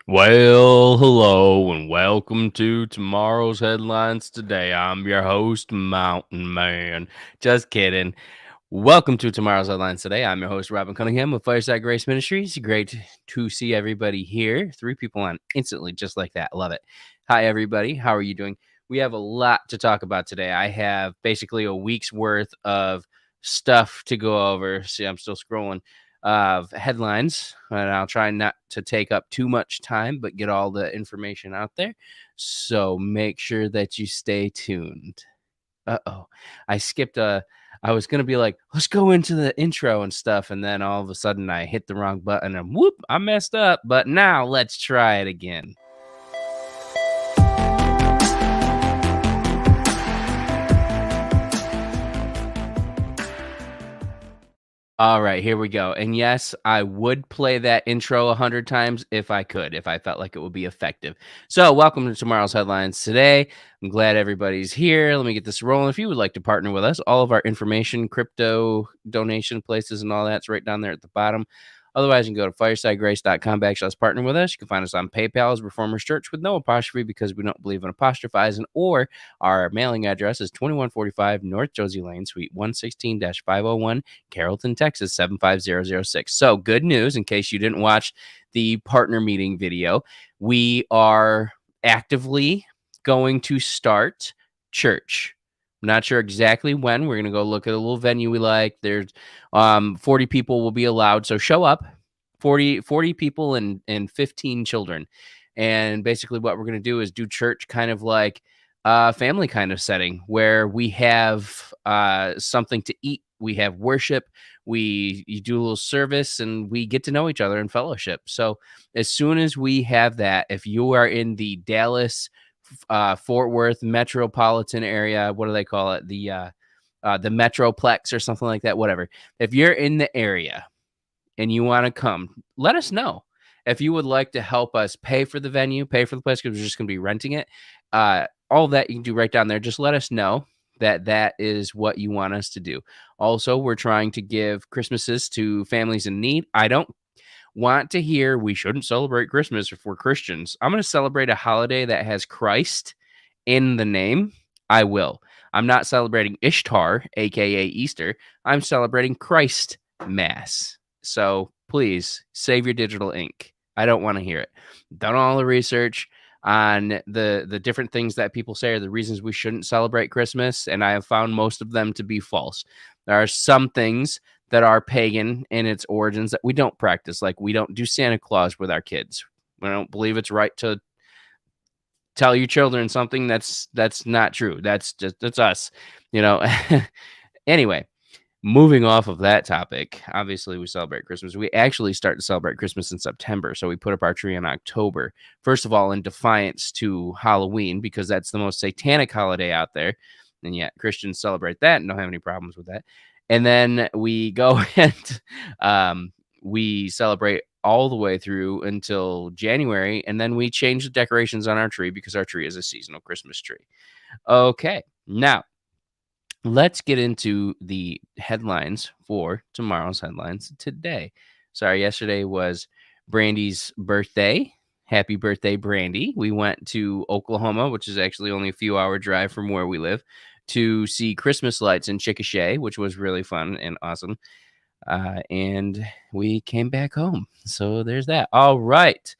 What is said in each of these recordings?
Well, hello and welcome to tomorrow's headlines today. I'm your host, Mountain Man. Just kidding. Welcome to tomorrow's headlines today. I'm your host, Robin Cunningham with Fireside Grace Ministries. Great to see everybody here. 3 people on instantly, just like that. Love it. Hi, everybody. How are you doing? We have a lot to talk about today. I have basically a week's worth of stuff to go over. See, I'm still scrolling of headlines, and I'll try not to take up too much time, but get all the information out there. So make sure that you stay tuned. Uh-oh. I skipped I was going to be like, let's go into the intro and stuff. And then all of a sudden I hit the wrong button and whoop, I messed up. But now let's try it again. All right, here we go. And yes, I would play that intro 100 times if I could, if I felt like it would be effective. So, welcome to tomorrow's headlines today. I'm glad everybody's here. Let me get this rolling. If you would like to partner with us, all of our information, crypto donation places, and all that's right down there at the bottom. Otherwise, you can go to firesidegrace.com/partner with us. You can find us on PayPal as Reformers Church with no apostrophe because we don't believe in apostrophizing, or our mailing address is 2145 North Josey Lane, Suite 116-501, Carrolton, Texas 75006. So, good news in case you didn't watch the partner meeting video. We are actively going to start church. I'm not sure exactly when. We're going to go look at a little venue we like. There's 40 people will be allowed. So show up, 40 people and 15 children. And basically what we're going to do is do church kind of like a family kind of setting where we have something to eat. We have worship. You do a little service and we get to know each other in fellowship. So as soon as we have that, if you are in the Dallas, Fort Worth metropolitan area, what do they call it? The Metroplex or something like that, whatever. If you're in the area and you want to come, let us know. If you would like to help us pay for the venue, pay for the place, because we're just going to be renting it, all that you can do right down there. Just let us know that is what you want us to do. Also, we're trying to give Christmases to families in need. I don't want to hear we shouldn't celebrate Christmas if we're Christians. I'm going to celebrate a holiday that has Christ in the name. I will. I'm not celebrating Ishtar, aka Easter. I'm celebrating Christ Mass. So please save your digital ink. I don't want to hear it. Done all the research on the different things that people say are the reasons we shouldn't celebrate Christmas, and I have found most of them to be false. There are some things that are pagan in its origins that we don't practice. Like we don't do Santa Claus with our kids. We don't believe it's right to tell your children something that's not true. That's us, you know. Anyway, moving off of that topic, obviously we celebrate Christmas. We actually start to celebrate Christmas in September. So we put up our tree in October. First of all, in defiance to Halloween, because that's the most satanic holiday out there. And yet Christians celebrate that and don't have any problems with that. And then we go and we celebrate all the way through until January. And then we change the decorations on our tree because our tree is a seasonal Christmas tree. Okay, now let's get into the headlines for tomorrow's headlines today. Sorry, yesterday was Brandy's birthday. Happy birthday, Brandy. We went to Oklahoma, which is actually only a few hour drive from where we live, to see Christmas lights in Chickasha, which was really fun and awesome. And we came back home. So there's that. All right.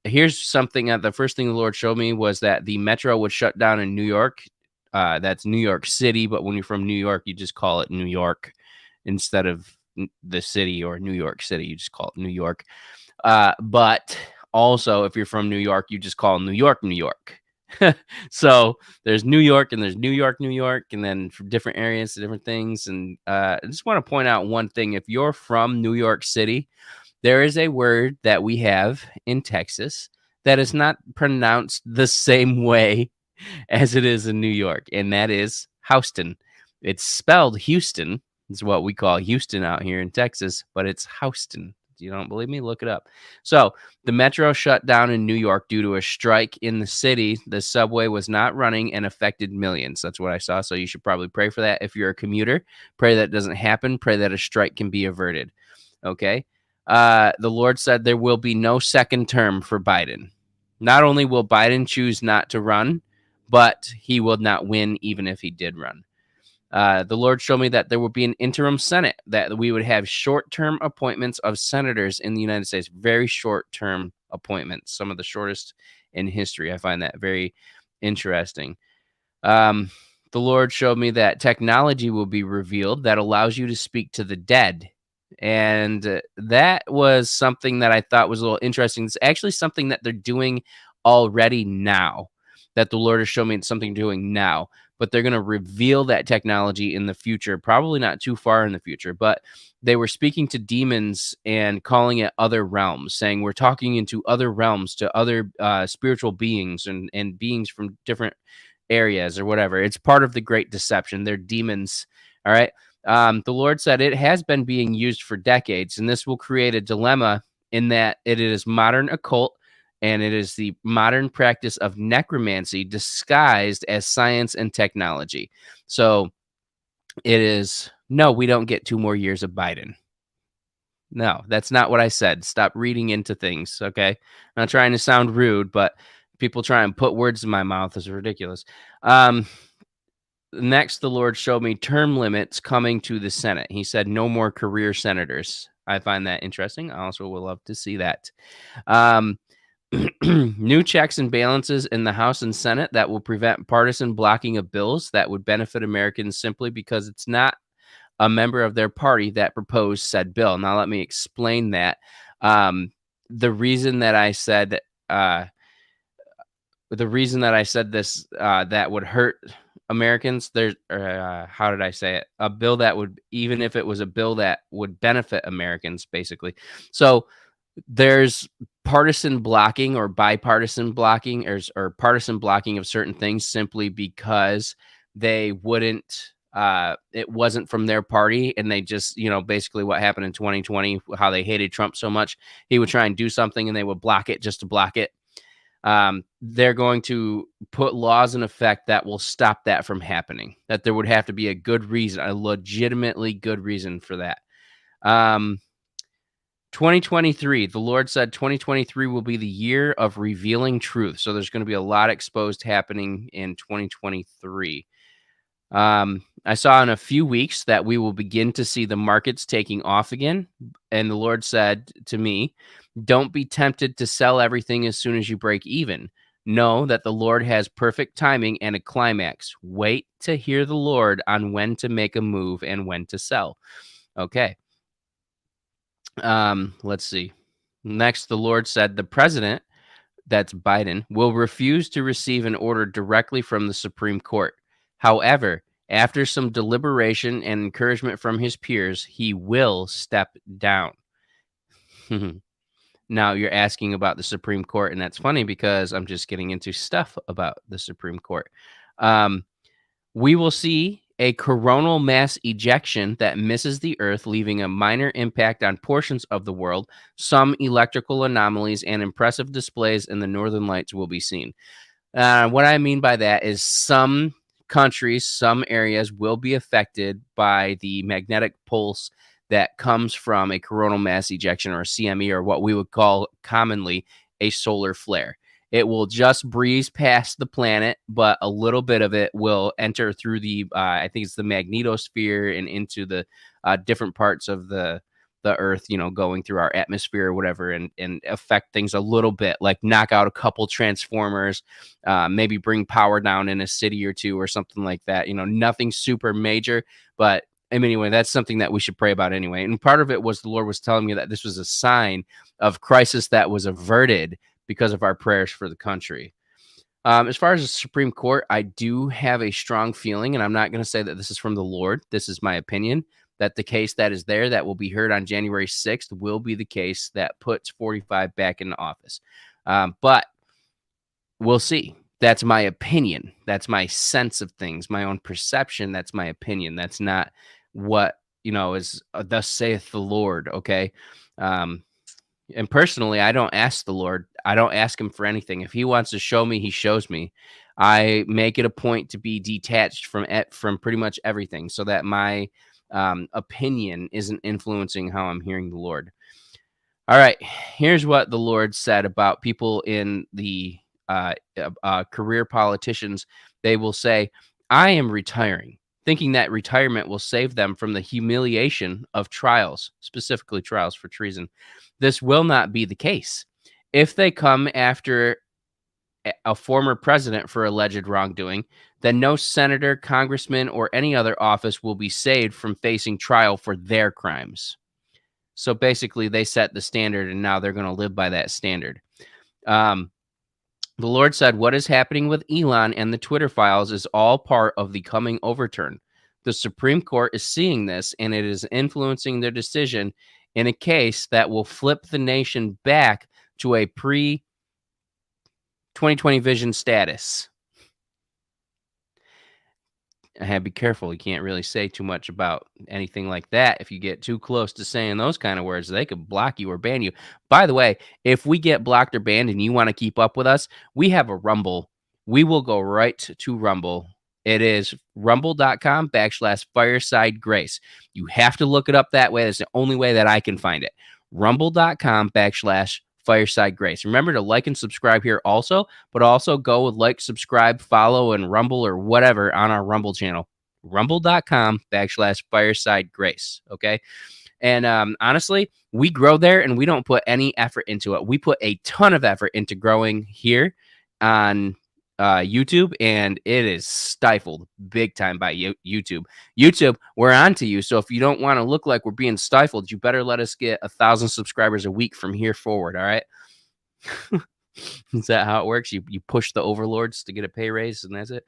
Here's something. The first thing the Lord showed me was that the metro would shut down in New York. That's New York City. But when you're from New York, you just call it New York instead of the city or New York City. You just call it New York. But also, if you're from New York, you just call New York, New York. So there's New York and there's New York, and then from different areas to different things. And I just want to point out one thing. If you're from New York City, there is a word that we have in Texas that is not pronounced the same way as it is in New York, and that is Houston. It's spelled Houston. It's what we call Houston out here in Texas, but it's Houston. You don't believe me? Look it up. So the metro shut down in New York due to a strike in the city. The subway was not running and affected millions. That's what I saw. So you should probably pray for that. If you're a commuter, pray that doesn't happen. Pray that a strike can be averted. Okay. The Lord said there will be no second term for Biden. Not only will Biden choose not to run, but he will not win even if he did run. The Lord showed me that there will be an interim Senate, that we would have short-term appointments of senators in the United States, very short-term appointments, some of the shortest in history. I find that very interesting. The Lord showed me that technology will be revealed that allows you to speak to the dead. And that was something that I thought was a little interesting. It's actually something that they're doing already now, that the Lord has shown me it's something doing now. But they're going to reveal that technology in the future, probably not too far in the future. But they were speaking to demons and calling it other realms, saying we're talking into other realms, to other spiritual beings and beings from different areas or whatever. It's part of the great deception. They're demons. All right. The Lord said it has been being used for decades, and this will create a dilemma in that it is modern occult and it is the modern practice of necromancy disguised as science and technology. So it is, no, we don't get 2 more years of Biden. No, that's not what I said. Stop reading into things, okay? I'm not trying to sound rude, but people try and put words in my mouth is ridiculous. Next, the Lord showed me term limits coming to the Senate. He said no more career senators. I find that interesting. I also would love to see that. New checks and balances in the House and Senate that will prevent partisan blocking of bills that would benefit Americans simply because it's not a member of their party that proposed said bill. Now, let me explain that. The reason that I said this that would hurt Americans, how did I say it? A bill that would, even if it was a bill that would benefit Americans, basically. So there's partisan blocking or bipartisan blocking or partisan blocking of certain things simply because they wouldn't it wasn't from their party, and they just, basically what happened in 2020, how they hated Trump so much, he would try and do something and they would block it just to block it. They're going to put laws in effect that will stop that from happening, that there would have to be a good reason, a legitimately good reason for that. 2023, the Lord said 2023 will be the year of revealing truth. So there's going to be a lot exposed happening in 2023. I saw in a few weeks that we will begin to see the markets taking off again. And the Lord said to me, don't be tempted to sell everything as soon as you break even. Know that the Lord has perfect timing and a climax. Wait to hear the Lord on when to make a move and when to sell. Okay. Let's see. Next, the Lord said the president, that's Biden, will refuse to receive an order directly from the Supreme Court. However, after some deliberation and encouragement from his peers, he will step down. Now you're asking about the Supreme Court, and that's funny because I'm just getting into stuff about the Supreme Court. We will see a coronal mass ejection that misses the Earth, leaving a minor impact on portions of the world. Some electrical anomalies and impressive displays in the northern lights will be seen. What I mean by that is some countries, some areas will be affected by the magnetic pulse that comes from a coronal mass ejection, or a CME, or what we would call commonly a solar flare. It will just breeze past the planet, but a little bit of it will enter through the, I think it's the magnetosphere, and into the different parts of the Earth, going through our atmosphere or whatever, and affect things a little bit, like knock out a couple transformers, maybe bring power down in a city or two or something like that. Nothing super major, but anyway, that's something that we should pray about anyway. And part of it was the Lord was telling me that this was a sign of crisis that was averted because of our prayers for the country. As far as the Supreme Court, I do have a strong feeling, and I'm not going to say that this is from the Lord. This is my opinion, that the case that is there that will be heard on January 6th will be the case that puts 45 back in office. But we'll see. That's my opinion. That's my sense of things, my own perception. That's my opinion. That's not what, is thus saith the Lord. Okay. And personally, I don't ask the Lord. I don't ask him for anything. If he wants to show me, he shows me. I make it a point to be detached from pretty much everything, so that my opinion isn't influencing how I'm hearing the Lord. All right, here's what the Lord said about people in the career politicians. They will say, I am retiring, thinking that retirement will save them from the humiliation of trials, specifically trials for treason. This will not be the case. If they come after a former president for alleged wrongdoing, then no senator, congressman, or any other office will be saved from facing trial for their crimes. So basically, they set the standard, and now they're going to live by that standard. Um, the Lord said, what is happening with Elon and the Twitter files is all part of the coming overturn. The Supreme Court is seeing this, and it is influencing their decision in a case that will flip the nation back to a pre-2020 vision status. I have to be careful. You can't really say too much about anything like that. If you get too close to saying those kind of words, they could block you or ban you. By the way, if we get blocked or banned and you want to keep up with us, we have a Rumble. We will go right to Rumble. It is rumble.com/Fireside Grace. You have to look it up that way. That's the only way that I can find it. Rumble.com/Fireside Grace. Remember to like and subscribe here also, but also go with like, subscribe, follow, and Rumble or whatever on our Rumble channel. Rumble.com/Fireside Grace. Okay. And honestly, we grow there and we don't put any effort into it. We put a ton of effort into growing here on YouTube, and it is stifled big time by YouTube. YouTube, we're on to you. So if you don't want to look like we're being stifled, you better let us get 1,000 subscribers a week from here forward. All right. Is that how it works? You push the overlords to get a pay raise, and that's it.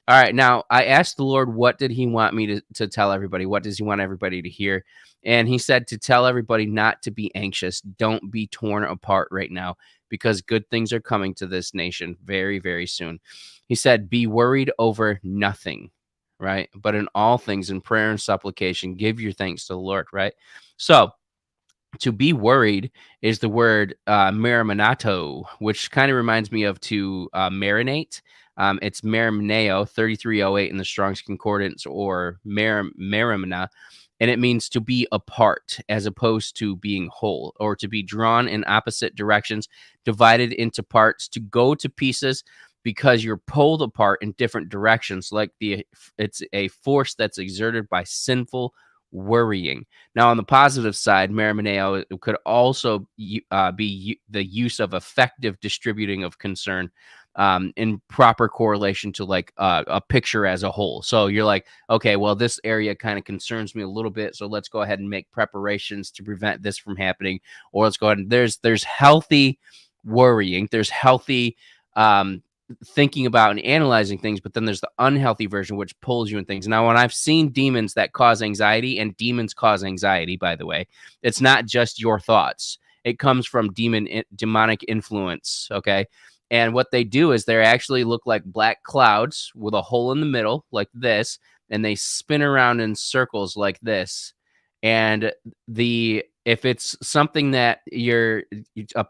All right. Now, I asked the Lord, what did he want me to tell everybody? What does he want everybody to hear? And he said to tell everybody not to be anxious. Don't be torn apart right now, because good things are coming to this nation very, very soon. He said, be worried over nothing, right? But in all things, in prayer and supplication, give your thanks to the Lord, right? So, to be worried is the word mariminato, which kind of reminds me of to marinate. It's marimineo, 3308 in the Strong's Concordance, or marimina, and it means to be apart as opposed to being whole, or to be drawn in opposite directions, divided into parts, to go to pieces because you're pulled apart in different directions, like it's a force that's exerted by sinful worrying. Now, on the positive side, marimineo could also be the use of effective distributing of concern in proper correlation to like a picture as a whole. So you're like, okay, well, this area kind of concerns me a little bit, so let's go ahead and make preparations to prevent this from happening. Or let's go ahead and there's healthy worrying, there's healthy thinking about and analyzing things, but then there's the unhealthy version which pulls you in things. Now, when I've seen demons that cause anxiety, and demons cause anxiety, by the way, it's not just your thoughts. It comes from demonic influence, okay? And what they do is they actually look like black clouds with a hole in the middle like this, and they spin around in circles like this. And if it's something that a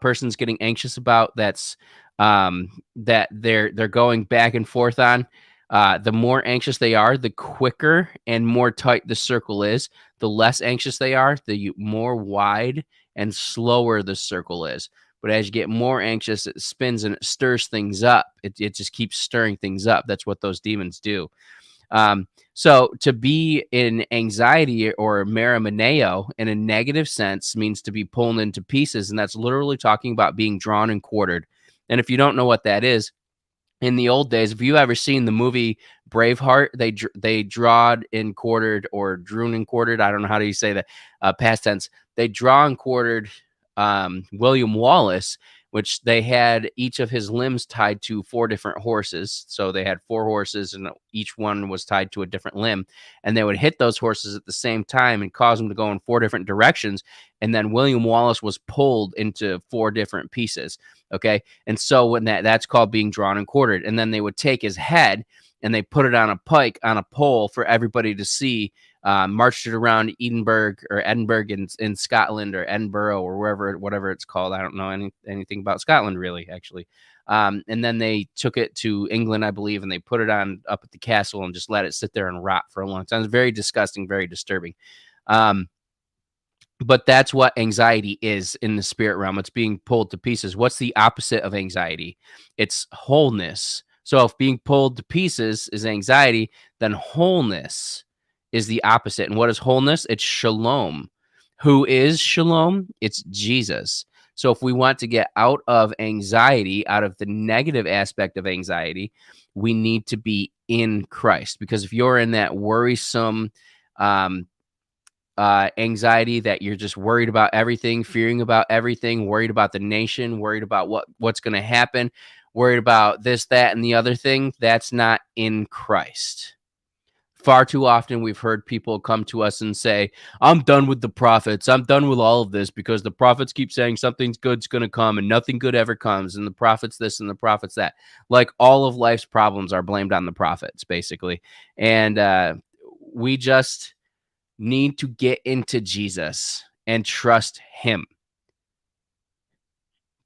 person's getting anxious about, that they're going back and forth on, the more anxious they are, the quicker and more tight the circle is. The less anxious they are, the more wide and slower the circle is. But as you get more anxious, it spins and it stirs things up. It just keeps stirring things up. That's what those demons do. So to be in anxiety or marimineo in a negative sense means to be pulled into pieces. And that's literally talking about being drawn and quartered. And if you don't know what that is, in the old days, if you ever seen the movie Braveheart, they drawed and quartered, or drew and quartered. I don't know how do you say that, past tense. They draw and quartered William Wallace, which they had each of his limbs tied to 4 different horses. So they had 4 horses, and each one was tied to a different limb. And they would hit those horses at the same time and cause them to go in 4 different directions. And then William Wallace was pulled into 4 different pieces. Okay. And so when that's called being drawn and quartered. And then they would take his head and they put it on a pike on a pole for everybody to see, marched it around Edinburgh in Scotland, or Edinburgh, or whatever it's called. I don't know anything about Scotland really, actually. And then they took it to England, I believe, and they put it on up at the castle and just let it sit there and rot for a long time. It's very disgusting, very disturbing. But that's what anxiety is in the spirit realm. It's being pulled to pieces. What's the opposite of anxiety? It's wholeness. So if being pulled to pieces is anxiety, then wholeness is the opposite. And what is wholeness? It's shalom. Who is shalom? It's Jesus. So if we want to get out of anxiety, out of the negative aspect of anxiety, we need to be in Christ. Because if you're in that worrisome, anxiety, that you're just worried about everything, fearing about everything, worried about the nation, worried about what's going to happen, worried about this, that, and the other thing, that's not in Christ. Far too often we've heard people come to us and say, I'm done with the prophets. I'm done with all of this because the prophets keep saying something's good's going to come and nothing good ever comes. And the prophets this and the prophets that. Like all of life's problems are blamed on the prophets, basically. And we just need to get into Jesus and trust him.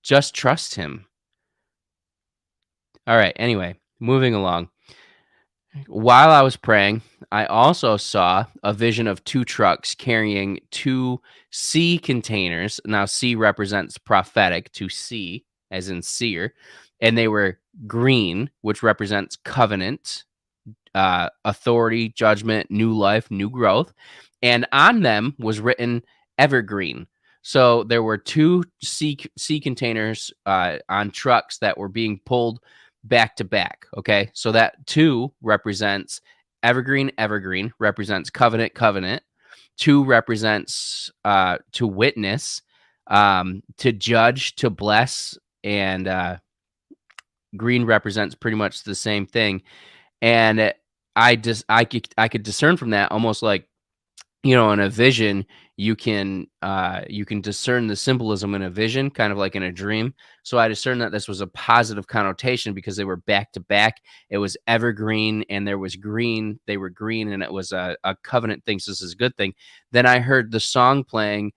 Just trust him. All right. Anyway, moving along. While I was praying, I also saw a vision of 2 trucks carrying 2 sea containers. Now, sea represents prophetic, to see, as in seer, and they were green, which represents covenant, authority, judgment, new life, new growth. And on them was written evergreen. So there were 2 sea containers on trucks that were being pulled back to back. Okay. So that 2 represents evergreen, represents covenant. 2 represents to witness, to judge, to bless. And green represents pretty much the same thing. And I could discern from that, almost like, in a vision, you can discern the symbolism in a vision, kind of like in a dream. So I discerned that this was a positive connotation because they were back to back. It was evergreen and there was green. They were green and it was a covenant thing. So this is a good thing. Then I heard the song playing,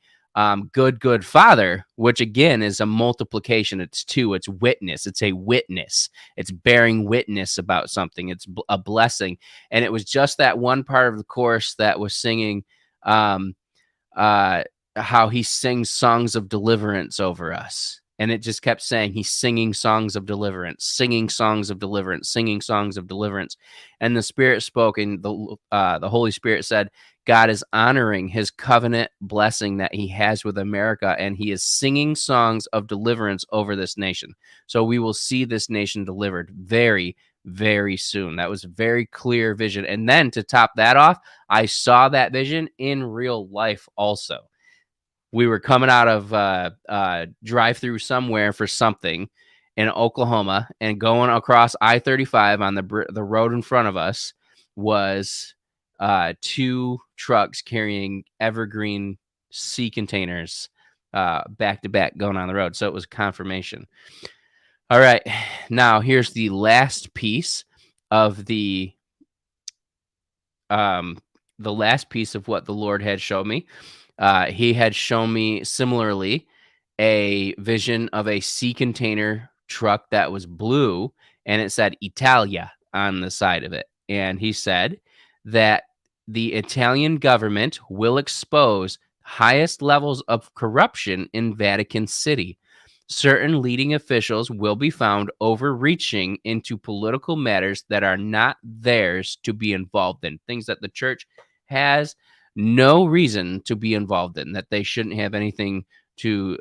good Father, which again is a multiplication. It's 2. It's witness. It's a witness. It's bearing witness about something. It's a blessing. And it was just that one part of the chorus that was singing how he sings songs of deliverance over us. And it just kept saying he's singing songs of deliverance, singing songs of deliverance, singing songs of deliverance. And the Spirit spoke, and the Holy Spirit said, God is honoring his covenant blessing that he has with America, and he is singing songs of deliverance over this nation. So we will see this nation delivered very, very soon. That was a very clear vision. And then to top that off, I saw that vision in real life also. We were coming out of drive-through somewhere for something in Oklahoma, and going across I-35 on the road in front of us was 2 trucks carrying evergreen sea containers back to back going on the road. So it was confirmation. All right. Now here's the last piece of the last piece of what the Lord had shown me. He had shown me similarly a vision of a sea container truck that was blue, and it said Italia on the side of it. And he said that the Italian government will expose highest levels of corruption in Vatican City. Certain leading officials will be found overreaching into political matters that are not theirs to be involved in, things that the church has no reason to be involved in, that they shouldn't have anything to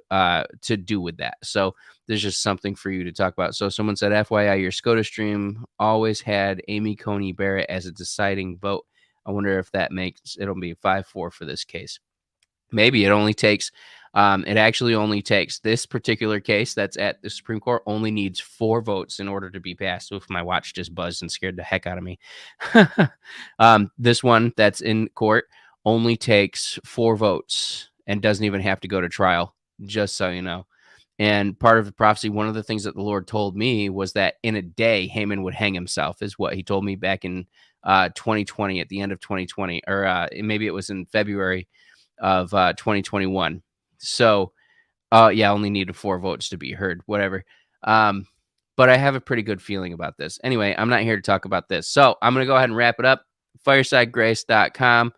do with that. So there's just something for you to talk about. So someone said, FYI, your SCOTUS stream always had Amy Coney Barrett as a deciding vote. I wonder if that makes it'll be 5-4 for this case. Maybe it only takes it actually only takes this particular case that's at the Supreme Court only needs 4 votes in order to be passed. Oof, my watch just buzzed and scared the heck out of me. This one that's in court only takes 4 votes and doesn't even have to go to trial, just so you know. And part of the prophecy, one of the things that the Lord told me was that in a day, Haman would hang himself, is what he told me back in 2020, at the end of 2020, or maybe it was in February of 2021. So, yeah, only needed 4 votes to be heard, whatever. But I have a pretty good feeling about this. Anyway, I'm not here to talk about this. So I'm going to go ahead and wrap it up. FiresideGrace.com.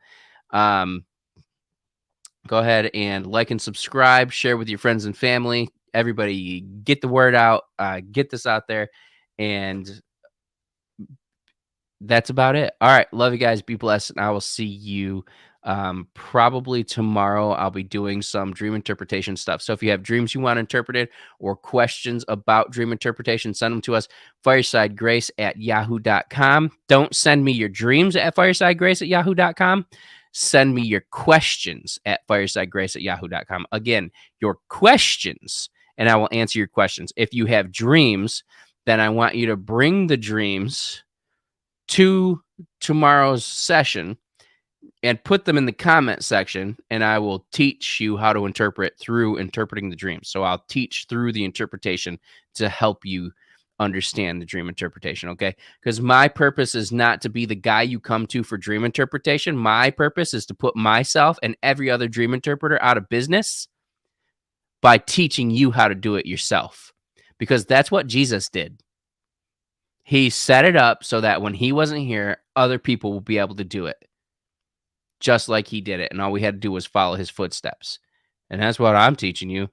go ahead and like and subscribe, share with your friends and family. Everybody get the word out, get this out there, and that's about it. All right. Love you guys. Be blessed. And I will see you probably tomorrow. I'll be doing some dream interpretation stuff. So if you have dreams you want interpreted or questions about dream interpretation, send them to us, firesidegrace@yahoo.com. Don't send me your dreams at firesidegrace@yahoo.com. Send me your questions at firesidegrace@yahoo.com. Again, your questions, and I will answer your questions. If you have dreams, then I want you to bring the dreams to tomorrow's session and put them in the comment section, and I will teach you how to interpret through interpreting the dreams. So I'll teach through the interpretation to help you understand the dream interpretation, okay? Because my purpose is not to be the guy you come to for dream interpretation. My purpose is to put myself and every other dream interpreter out of business by teaching you how to do it yourself, because that's what Jesus did. He set it up so that when he wasn't here, other people will be able to do it just like he did it. And all we had to do was follow his footsteps. And that's what I'm teaching you,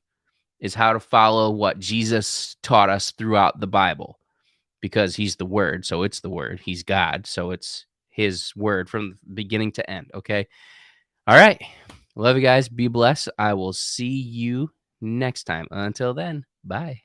is how to follow what Jesus taught us throughout the Bible, because he's the word. So it's the word. He's God. So it's his word from beginning to end. Okay. All right. Love you guys. Be blessed. I will see you next time. Until then, bye.